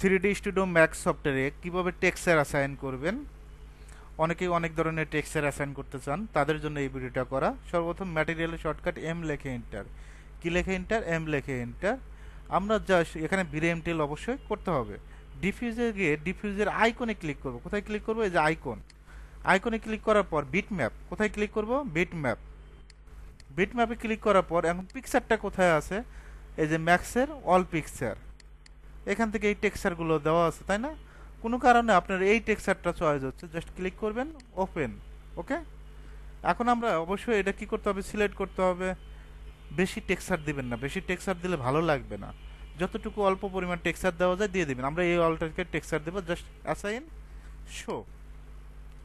3D studio max সফটওয়্যারে কিভাবে texture assign করবেন। অনেকেই অনেক ধরনের টেক্সচার অ্যাসাইন করতে চান, তাদের জন্য এই ভিডিওটা করা। সর্বপ্রথম ম্যাটেরিয়ালের শর্টকাট এম লেখে এন্টার, কি লেখে এন্টার, এম লেখে এন্টার। আমরা জাস্ট এখানে বিরেমটেল অবশ্যই করতে হবে। ডিফিউজে গিয়ে ডিফিউজের আইকনে ক্লিক করব। কোথায় ক্লিক করব? এই যে আইকন, আইকনে ক্লিক করার পর বিট ম্যাপ, কোথায় ক্লিক করব? Bitmap. বিট ম্যাপে ক্লিক করার পর এখন পিকচারটা কোথায় আছে? এই যে ম্যাক্সের অল পিকচার, এখান থেকে এই টেক্সচারগুলো দেওয়া আছে, তাই না? কোনো কারণে আপনার এই টেক্সচারটা চয়েস হচ্ছে, জাস্ট ক্লিক করবেন, ওপেন। ওকে, এখন আমরা অবশ্যই এটা কি করতে হবে? সিলেক্ট করতে হবে। বেশি টেক্সচার দিবেন না, বেশি টেক্সচার দিলে ভালো লাগবে না। যতটুকু অল্প পরিমাণ টেক্সচার দেওয়া যায় দিয়ে দিবেন। আমরা এই অলটাকে টেক্সচার দেবো, জাস্ট অ্যাসাইন শো।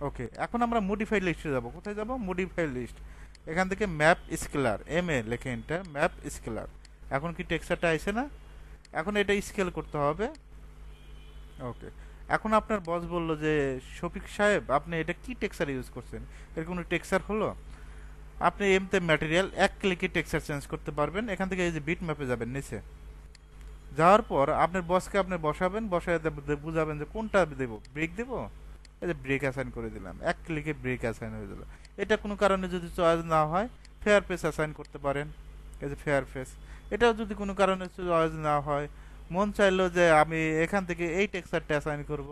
ওকে, এখন আমরা মডিফাই লিস্টে যাব। কোথায় যাব? Modify list. এখান থেকে ম্যাপ স্কেলার, এম এ লেখে এন্টার, ম্যাপ স্কেলার। এখন কি টেক্সচারটা আইছে না? এখন এটা স্কেল করতে হবে। ওকে, এখন আপনার বস বলল যে শফিক সাহেব আপনি এটা কি টেক্সচার ইউজ করছেন, এর কোনো টেক্সচার হলো? আপনি এমতে ম্যাটেরিয়াল এক ক্লিকে টেক্সচার চেঞ্জ করতে পারবেন। এখান থেকে এই যে বিট ম্যাপে যাবেন নিচে, যাওয়ার পর আপনার বসকে আপনি বসাবেন, বসায় বুঝাবেন যে কোনটা দেব, ব্রেক দেব। এই যে ব্রেক অ্যাসাইন করে দিলাম, এক ক্লিকে ব্রেক অ্যাসাইন হয়ে গেল। এটা কোনো কারণে যদি চয়েস না হয় ফেয়ার ফেস অ্যাসাইন করতে পারেন। এই যে ফেয়ার ফেস, এটাও যদি কোনো কারণে চয়েস না হয়, মন চাইলো যে আমি এখান থেকে এই টেক্সচারটা অ্যাসাইন করব,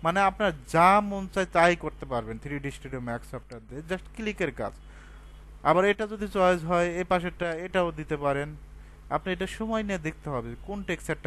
মানে আপনার যা মন চায় তাই করতে পারবেন 3D স্টুডিও ম্যাক্স সফটওয়্যার দিয়ে, জাস্ট ক্লিকের কাজ। আবার এটা যদি চয়েস হয় এই পাশেরটা এটাও দিতে পারেন। আপনি এটা সময় নিয়ে দেখতে হবে কোন টেক্সচারটা